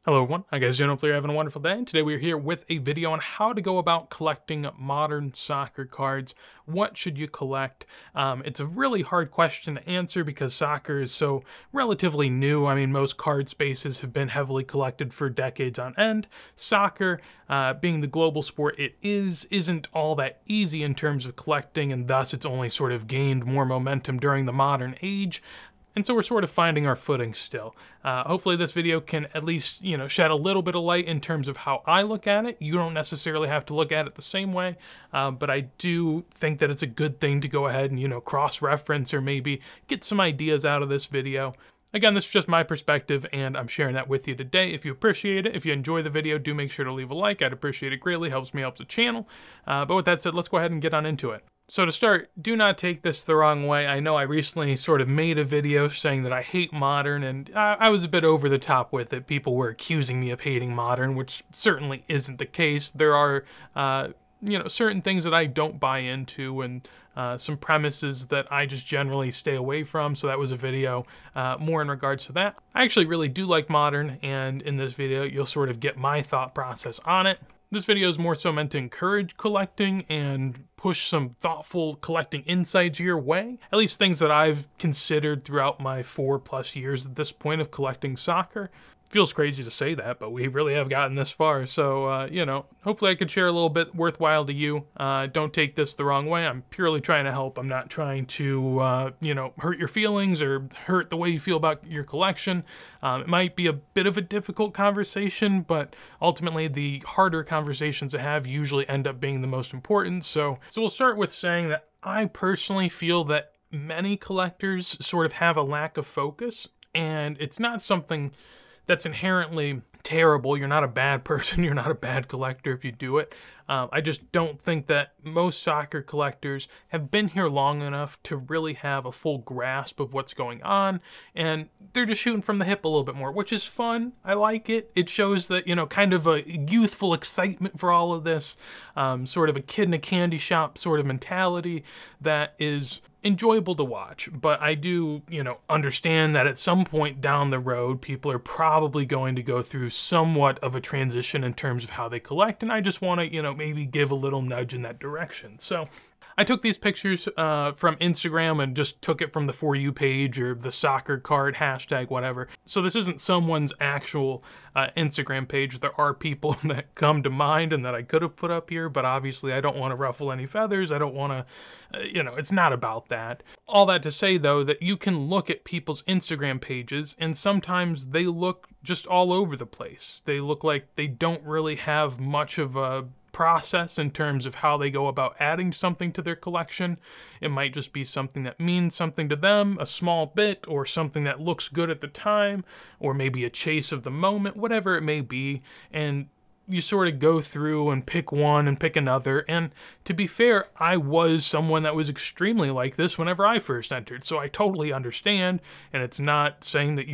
Hello everyone, I guess hopefully you're having a wonderful day. Today we're here with a video on how to go about collecting modern soccer cards. What should you collect? It's a really hard question to answer because soccer is so relatively new. I mean, most card spaces have been heavily collected for decades on end. Soccer, being the global sport it isn't all that easy in terms of collecting, and thus it's only sort of gained more momentum during the modern age. And so we're sort of finding our footing still. Hopefully this video can at least, shed a little bit of light in terms of how I look at it. You don't necessarily have to look at it the same way, but I do think that it's a good thing to go ahead and, cross-reference or maybe get some ideas out of this video. Again, this is just my perspective, and I'm sharing that with you today. If you appreciate it, if you enjoy the video, do make sure to leave a like. I'd appreciate it greatly. Helps me, helps the channel. But with that said, let's go ahead and get on into it. So to start, do not take this the wrong way. I know I recently sort of made a video saying that I hate Modern, and I was a bit over the top with it. People were accusing me of hating Modern, which certainly isn't the case. There are, certain things that I don't buy into, and some premises that I just generally stay away from, so that was a video more in regards to that. I actually really do like Modern, and in this video, you'll sort of get my thought process on it. This video is more so meant to encourage collecting and push some thoughtful collecting insights your way. At least things that I've considered throughout my 4+ years at this point of collecting soccer. Feels crazy to say that, but we really have gotten this far. So, hopefully I could share a little bit worthwhile to you. Don't take this the wrong way. I'm purely trying to help. I'm not trying to, hurt your feelings or hurt the way you feel about your collection. It might be a bit of a difficult conversation, but ultimately the harder conversations to have usually end up being the most important. So we'll start with saying that I personally feel that many collectors sort of have a lack of focus, and it's not something that's inherently terrible. You're not a bad person. You're not a bad collector if you do it. I just don't think that most soccer collectors have been here long enough to really have a full grasp of what's going on, and they're just shooting from the hip a little bit more, which is fun. I like it. It shows that, kind of a youthful excitement for all of this, sort of a kid in a candy shop sort of mentality that is enjoyable to watch. But I do, understand that at some point down the road, people are probably going to go through somewhat of a transition in terms of how they collect, and I just want to, maybe give a little nudge in that direction. So I took these pictures from Instagram and just took it from the For You page or the soccer card hashtag, whatever. So this isn't someone's actual Instagram page. There are people that come to mind and that I could have put up here, but obviously I don't want to ruffle any feathers. I don't want to, it's not about that. All that to say, though, that you can look at people's Instagram pages and sometimes they look just all over the place. They look like they don't really have much of a process in terms of how they go about adding something to their collection. It might just be something that means something to them, a small bit, or something that looks good at the time, or maybe a chase of the moment, whatever it may be. And you sort of go through and pick one and pick another. And to be fair, I was someone that was extremely like this whenever I first entered. So I totally understand. And it's not saying that,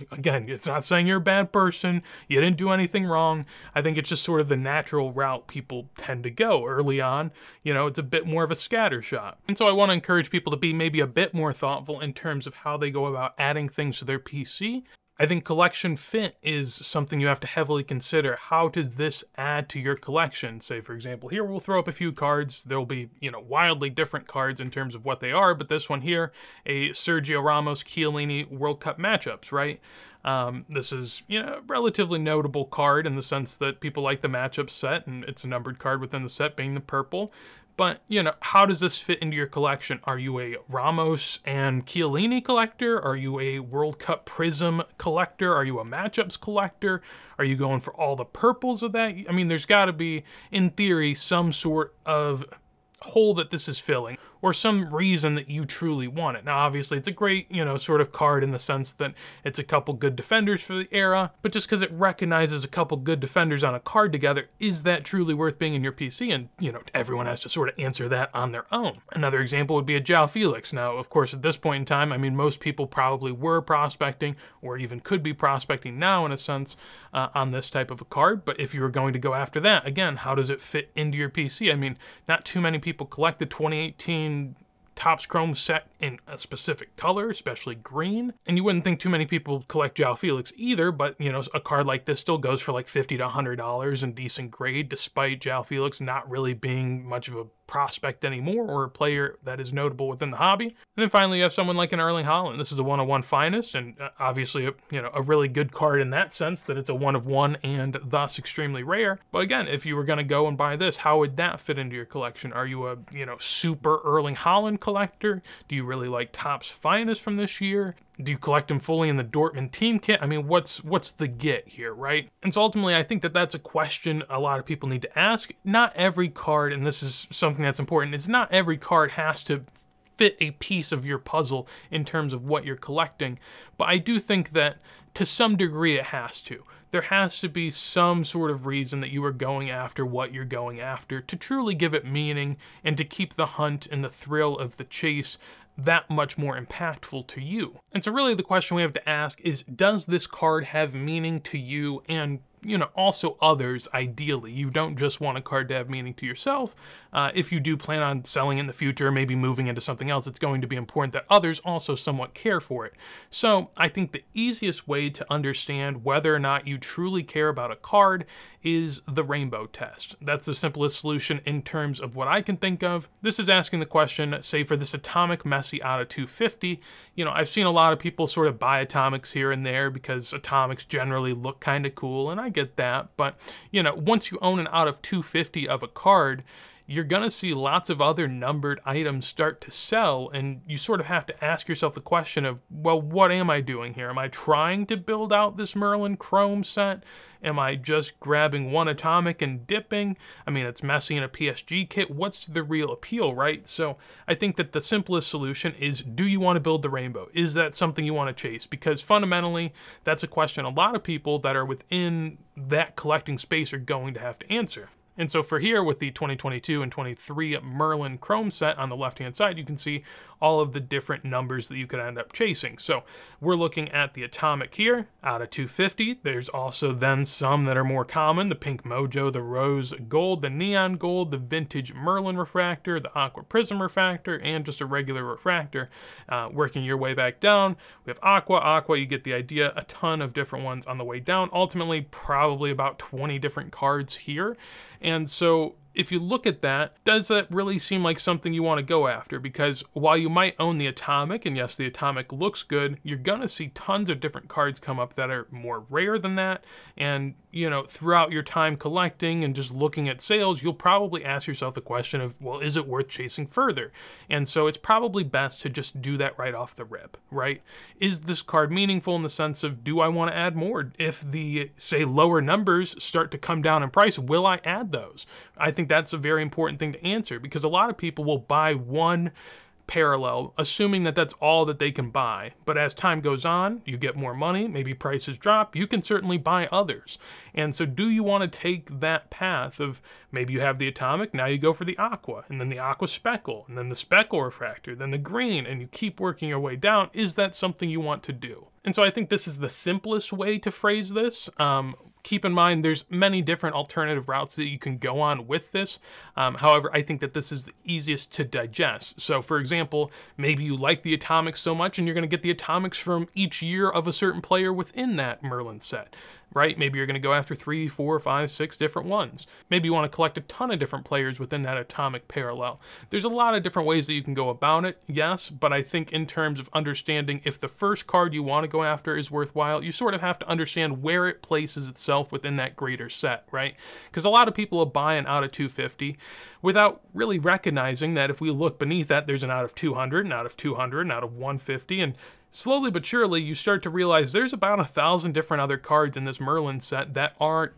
again, it's not saying you're a bad person. You didn't do anything wrong. I think it's just sort of the natural route people tend to go early on. It's a bit more of a scattershot. And so I want to encourage people to be maybe a bit more thoughtful in terms of how they go about adding things to their PC. I think collection fit is something you have to heavily consider. How does this add to your collection? Say, for example, here we'll throw up a few cards. There'll be, wildly different cards in terms of what they are, but this one here, a Sergio Ramos Chiellini World Cup matchups, right? This is, a relatively notable card in the sense that people like the matchup set, and it's a numbered card within the set being the purple. But, how does this fit into your collection? Are you a Ramos and Chiellini collector? Are you a World Cup Prism collector? Are you a matchups collector? Are you going for all the purples of that? I mean, there's got to be, in theory, some sort of hole that this is filling, or some reason that you truly want it. Now, obviously, it's a great, sort of card in the sense that it's a couple good defenders for the era, but just because it recognizes a couple good defenders on a card together, is that truly worth being in your PC? And, everyone has to sort of answer that on their own. Another example would be a João Felix. Now, of course, at this point in time, I mean, most people probably were prospecting, or even could be prospecting now, in a sense, on this type of a card. But if you were going to go after that, again, how does it fit into your PC? I mean, not too many people collect the 2018 Topps Chrome set in a specific color, especially green. And you wouldn't think too many people collect João Felix either, but you know, a card like this still goes for like $50 to $100 in decent grade, despite João Felix not really being much of a prospect anymore or a player that is notable within the hobby. And then finally you have someone like an Erling Haaland. This is a 1/1 finest, and obviously a really good card in that sense that it's a 1/1 and thus extremely rare. But again, if you were going to go and buy this, how would that fit into your collection? Are you a super Erling Haaland collector? Do you really like Topps finest from this year? Do you collect him fully in the Dortmund team kit? I mean, what's the get here, right? And so ultimately, I think that that's a question a lot of people need to ask. Not every card, and this is something that's important, it's not every card has to fit a piece of your puzzle in terms of what you're collecting. But I do think that to some degree it has to. There has to be some sort of reason that you are going after what you're going after to truly give it meaning and to keep the hunt and the thrill of the chase that much more impactful to you. And so really the question we have to ask is, does this card have meaning to you and also others, ideally? You don't just want a card to have meaning to yourself. If you do plan on selling in the future, maybe moving into something else, it's going to be important that others also somewhat care for it. So I think the easiest way to understand whether or not you truly care about a card is the rainbow test. That's the simplest solution in terms of what I can think of. This is asking the question, say for this Atomic Messi out of 250, I've seen a lot of people sort of buy Atomics here and there because Atomics generally look kind of cool, and I get that, but once you own an out of 250 of a card, you're going to see lots of other numbered items start to sell, and you sort of have to ask yourself the question of, well, what am I doing here? Am I trying to build out this Merlin Chrome set? Am I just grabbing one Atomic and dipping? I mean, it's Messi in a PSG kit. What's the real appeal, right? So I think that the simplest solution is, do you want to build the rainbow? Is that something you want to chase? Because fundamentally, that's a question a lot of people that are within that collecting space are going to have to answer. And so for here, with the 2022 and 23 Merlin Chrome set on the left-hand side, you can see all of the different numbers that you could end up chasing. So we're looking at the Atomic here, out of 250. There's also then some that are more common, the Pink Mojo, the Rose Gold, the Neon Gold, the Vintage Merlin Refractor, the Aqua Prism Refractor, and just a regular refractor. Working your way back down, we have Aqua, you get the idea, a ton of different ones on the way down. Ultimately, probably about 20 different cards here. And so if you look at that, does that really seem like something you want to go after? Because while you might own the Atomic, and yes, the Atomic looks good, you're going to see tons of different cards come up that are more rare than that. And, throughout your time collecting and just looking at sales, you'll probably ask yourself the question of, well, is it worth chasing further? And so it's probably best to just do that right off the rip, right? Is this card meaningful in the sense of, do I want to add more? If the, say, lower numbers start to come down in price, will I add those? I think that's a very important thing to answer, because a lot of people will buy one parallel, assuming that that's all that they can buy. But as time goes on, you get more money, maybe prices drop, you can certainly buy others. And so do you want to take that path of, maybe you have the Atomic, now you go for the Aqua, and then the Aqua Speckle, and then the Speckle Refractor, then the green, and you keep working your way down? Is that something you want to do? And so I think this is the simplest way to phrase this. Keep in mind, there's many different alternative routes that you can go on with this. However, I think that this is the easiest to digest. So for example, maybe you like the Atomics so much and you're going to get the Atomics from each year of a certain player within that Merlin set, right? Maybe you're going to go after 3, 4, 5, 6 different ones. Maybe you want to collect a ton of different players within that Atomic parallel. There's a lot of different ways that you can go about it, yes, but I think in terms of understanding if the first card you want to go after is worthwhile, you sort of have to understand where it places itself within that greater set, right? Because a lot of people will buy an out of 250 without really recognizing that if we look beneath that, there's an out of 200, an out of 200, an out of 150, and slowly but surely you start to realize there's about 1,000 different other cards in this Merlin set that are,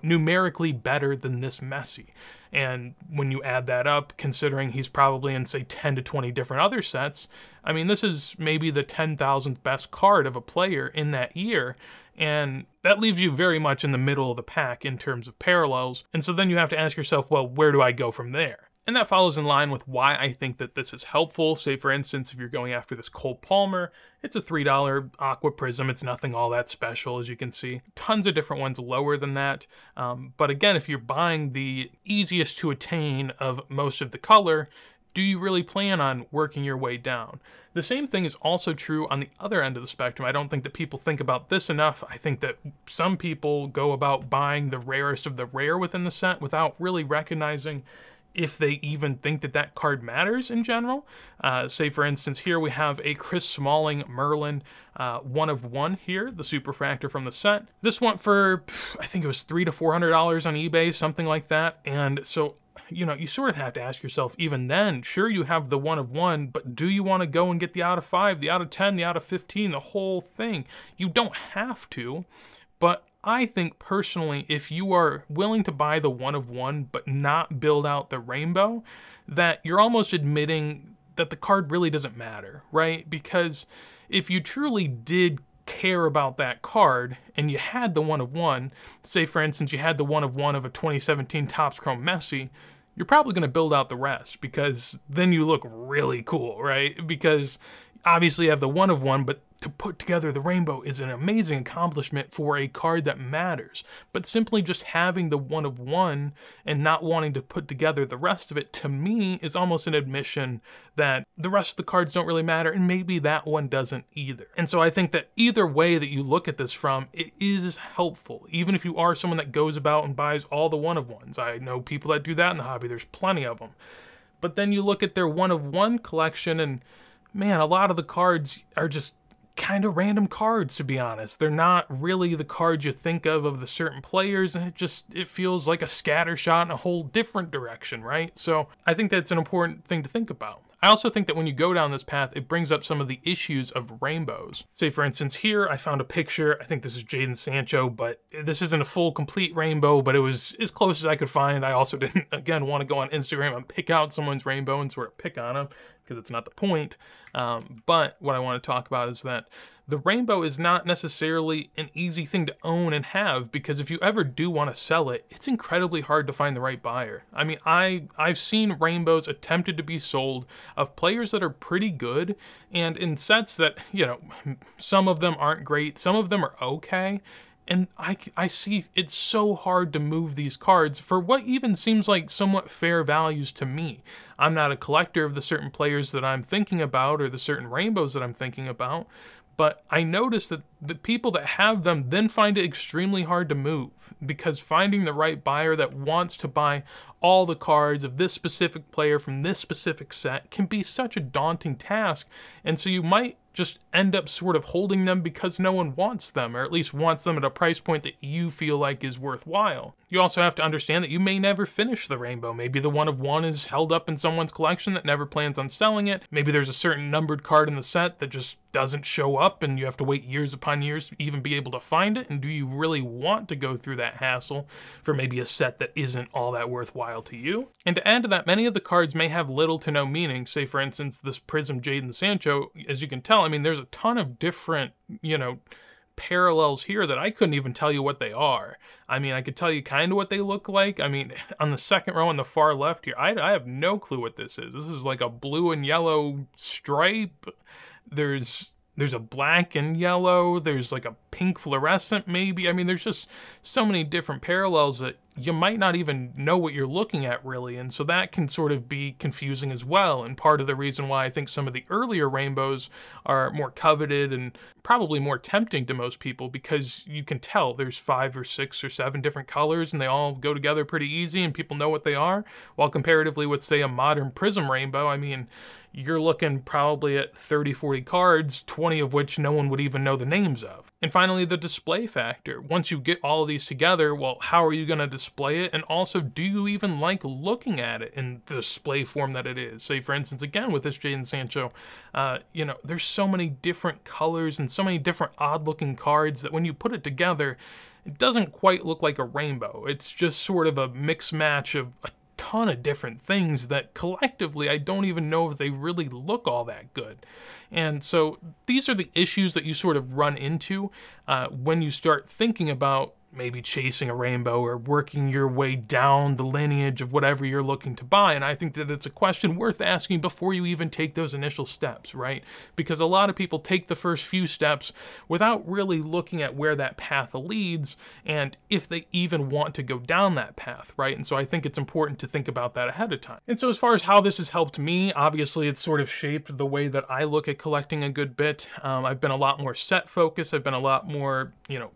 numerically better than this Messi. And when you add that up, considering he's probably in, say, 10 to 20 different other sets, I mean, this is maybe the 10,000th best card of a player in that year. And that leaves you very much in the middle of the pack in terms of parallels. And so then you have to ask yourself, well, where do I go from there? And that follows in line with why I think that this is helpful. Say, for instance, if you're going after this Cole Palmer, it's a $3 Aqua Prism. It's nothing all that special, as you can see. Tons of different ones lower than that. But again, if you're buying the easiest to attain of most of the color, do you really plan on working your way down? The same thing is also true on the other end of the spectrum. I don't think that people think about this enough. I think that some people go about buying the rarest of the rare within the set without really recognizing if they even think that that card matters in general. Say for instance, here we have a Chris Smalling Merlin 1 of 1 here, the Superfractor from the set. This went for, I think it was $300 to $400 on eBay, something like that. And so, you know, you sort of have to ask yourself, even then, sure, you have the 1 of 1, but do you want to go and get the out of 5, the out of 10, the out of 15, the whole thing? You don't have to, but I think personally, if you are willing to buy the 1 of 1, but not build out the rainbow, that you're almost admitting that the card really doesn't matter, right? Because if you truly did care about that card and you had the 1 of 1, say for instance you had the 1 of 1 of a 2017 Topps Chrome Messi, you're probably going to build out the rest, because then you look really cool, right? Because obviously you have the 1 of 1, but to put together the rainbow is an amazing accomplishment for a card that matters. But simply just having the 1 of 1 and not wanting to put together the rest of it, to me, is almost an admission that the rest of the cards don't really matter, and maybe that one doesn't either. And so I think that either way that you look at this from, it is helpful. Even if you are someone that goes about and buys all the 1 of 1s. I know people that do that in the hobby, there's plenty of them. But then you look at their 1 of 1 collection and, man, a lot of the cards are just kind of random cards, to be honest. They're not really the cards you think of the certain players, and it feels like a scatter shot in a whole different direction, right? So I think that's an important thing to think about. I also think that when you go down this path, it brings up some of the issues of rainbows. Say for instance here, I found a picture, I think this is Jadon Sancho, but this isn't a full complete rainbow, but it was as close as I could find. I also didn't, again, want to go on Instagram and pick out someone's rainbow and sort of pick on them, because it's not the point. But what I want to talk about is that the rainbow is not necessarily an easy thing to own and have, because if you ever do want to sell it, it's incredibly hard to find the right buyer. I mean, I've seen rainbows attempted to be sold of players that are pretty good, and in sets that, you know, some of them aren't great, some of them are okay. And I see it's so hard to move these cards for what even seems like somewhat fair values to me. I'm not a collector of the certain players that I'm thinking about or the certain rainbows that I'm thinking about, but I notice that the people that have them then find it extremely hard to move, because finding the right buyer that wants to buy all the cards of this specific player from this specific set can be such a daunting task. And so you might just end up sort of holding them because no one wants them, or at least wants them at a price point that you feel like is worthwhile. You also have to understand that you may never finish the rainbow. Maybe the 1 of 1 is held up in someone's collection that never plans on selling it. Maybe there's a certain numbered card in the set that just doesn't show up and you have to wait years upon years to even be able to find it. And do you really want to go through that hassle for maybe a set that isn't all that worthwhile to you? And to add to that, many of the cards may have little to no meaning. Say for instance, this Prism Jadon Sancho, as you can tell, I mean, there's a ton of different, you know, parallels here that I couldn't even tell you what they are. I mean, I could tell you kind of what they look like. I mean, on the second row on the far left here, I have no clue what this is. This is like a blue and yellow stripe. There's a black and yellow. There's like a pink fluorescent maybe. I mean, there's just so many different parallels that you might not even know what you're looking at really, and so that can sort of be confusing as well, and part of the reason why I think some of the earlier rainbows are more coveted and probably more tempting to most people, because you can tell there's 5 or 6 or 7 different colors and they all go together pretty easy and people know what they are, while comparatively with, say, a modern Prism rainbow, I mean, you're looking probably at 30-40 cards, 20 of which no one would even know the names of. And finally, the display factor. Once you get all of these together, well, how are you going to display it? And also, do you even like looking at it in the display form that it is? Say, for instance, again, with this Jadon Sancho, you know, there's so many different colors and so many different odd-looking cards that when you put it together, it doesn't quite look like a rainbow. It's just sort of a mix match of a ton of different things that collectively I don't even know if they really look all that good. And so these are the issues that you sort of run into when you start thinking about maybe chasing a rainbow or working your way down the lineage of whatever you're looking to buy. And I think that it's a question worth asking before you even take those initial steps, right? Because a lot of people take the first few steps without really looking at where that path leads and if they even want to go down that path, right? And so I think it's important to think about that ahead of time. And so as far as how this has helped me, obviously it's sort of shaped the way that I look at collecting a good bit. I've been a lot more set focused. I've been a lot more,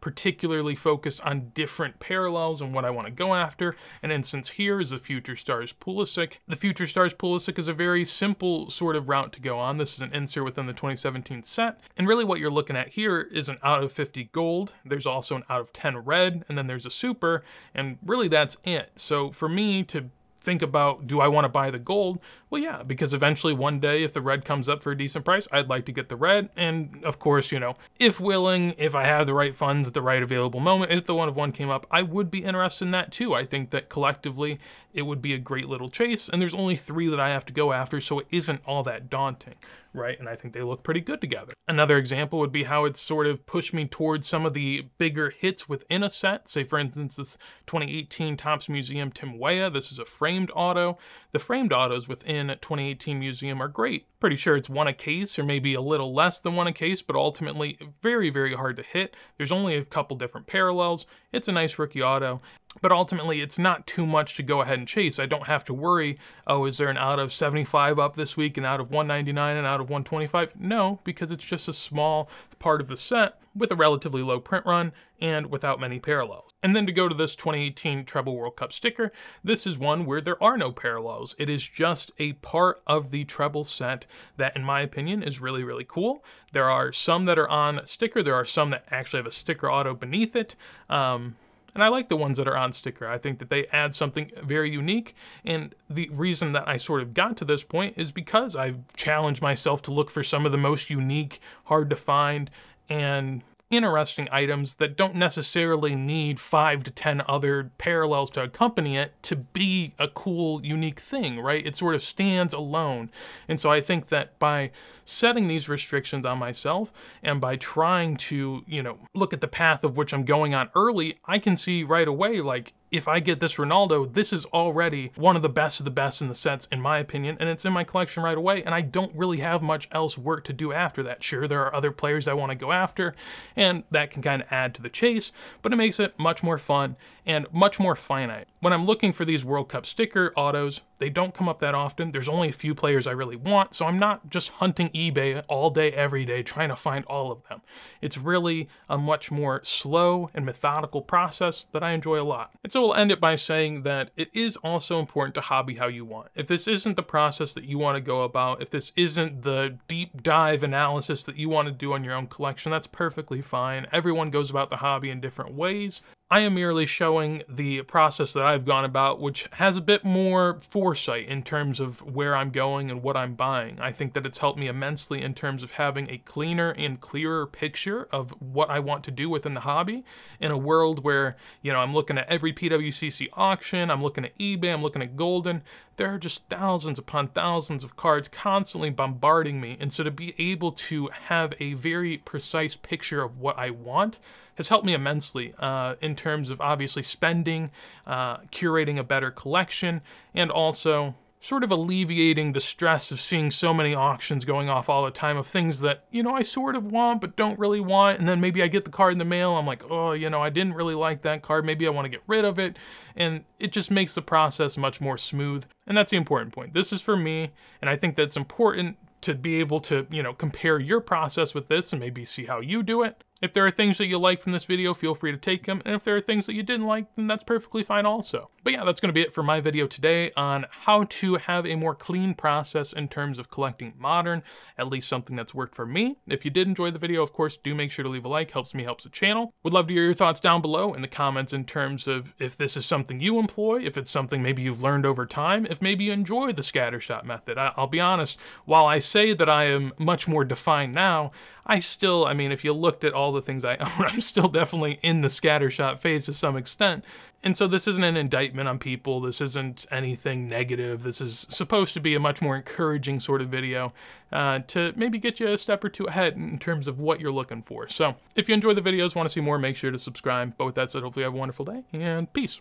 particularly focused on different parallels and what I want to go after. An instance here is the Future Stars Pulisic. The Future Stars Pulisic is a very simple sort of route to go on. This is an insert within the 2017 set. And really what you're looking at here is an out of 50 gold. There's also an out of 10 red, and then there's a super, and really that's it. So for me to think about, do I want to buy the gold? Well, yeah, because eventually one day if the red comes up for a decent price, I'd like to get the red. And of course, if willing, if I have the right funds at the right available moment, if the 1 of 1 came up, I would be interested in that too. I think that collectively it would be a great little chase, and there's only 3 that I have to go after, so it isn't all that daunting, right? And I think they look pretty good together. Another example would be how it's sort of pushed me towards some of the bigger hits within a set. Say for instance, this 2018 Topps Museum Tim Weah. This is a framed auto. The framed autos within 2018 Museum are great. Pretty sure it's 1 a case, or maybe a little less than 1 a case, but ultimately very, very hard to hit. There's only a couple different parallels. It's a nice rookie auto, but ultimately it's not too much to go ahead and chase. I don't have to worry, oh, is there an out of 75 up this week, and out of 199 and out of 125? No, because it's just a small part of the set with a relatively low print run and without many parallels. And then to go to this 2018 Treble World Cup sticker, this is one where there are no parallels. It is just a part of the treble set that, in my opinion, is really, really cool. There are some that are on sticker. There are some that actually have a sticker auto beneath it. And I like the ones that are on sticker. I think that they add something very unique. And the reason that I sort of got to this point is because I've challenged myself to look for some of the most unique, hard to find, and interesting items that don't necessarily need 5 to 10 other parallels to accompany it to be a cool, unique thing, right? It sort of stands alone. And so I think that by setting these restrictions on myself and by trying to, look at the path of which I'm going on early, I can see right away, like, if I get this Ronaldo, this is already one of the best in the sets, in my opinion, and it's in my collection right away, and I don't really have much else work to do after that. Sure, there are other players I want to go after, and that can kind of add to the chase, but it makes it much more fun and much more finite. When I'm looking for these World Cup sticker autos, they don't come up that often. There's only a few players I really want, so I'm not just hunting eBay all day, every day, trying to find all of them. It's really a much more slow and methodical process that I enjoy a lot. And so we'll end it by saying that it is also important to hobby how you want. If this isn't the process that you want to go about, if this isn't the deep dive analysis that you want to do on your own collection, that's perfectly fine. Everyone goes about the hobby in different ways. I am merely showing the process that I've gone about, which has a bit more foresight in terms of where I'm going and what I'm buying. I think that it's helped me immensely in terms of having a cleaner and clearer picture of what I want to do within the hobby in a world where, I'm looking at every PWCC auction, I'm looking at eBay, I'm looking at Golden. There are just thousands upon thousands of cards constantly bombarding me. And so to be able to have a very precise picture of what I want has helped me immensely in terms of obviously spending, curating a better collection, and also sort of alleviating the stress of seeing so many auctions going off all the time of things that, I sort of want but don't really want, and then maybe I get the card in the mail, I'm like, oh, I didn't really like that card, maybe I want to get rid of it, and it just makes the process much more smooth, and that's the important point. This is for me, and I think that's important to be able to, compare your process with this and maybe see how you do it. If there are things that you like from this video, feel free to take them. And if there are things that you didn't like, then that's perfectly fine also. But yeah, that's going to be it for my video today on how to have a more clean process in terms of collecting modern, at least something that's worked for me. If you did enjoy the video, of course, do make sure to leave a like. Helps me, helps the channel. Would love to hear your thoughts down below in the comments in terms of if this is something you employ, if it's something maybe you've learned over time, if maybe you enjoy the scattershot method. I'll be honest, while I say that I am much more defined now, I still, if you looked at all the things I own. I'm still definitely in the scattershot phase to some extent. And so this isn't an indictment on people. This isn't anything negative. This is supposed to be a much more encouraging sort of video to maybe get you a step or two ahead in terms of what you're looking for. So if you enjoy the videos, want to see more, make sure to subscribe. But with that said, hopefully you have a wonderful day, and peace.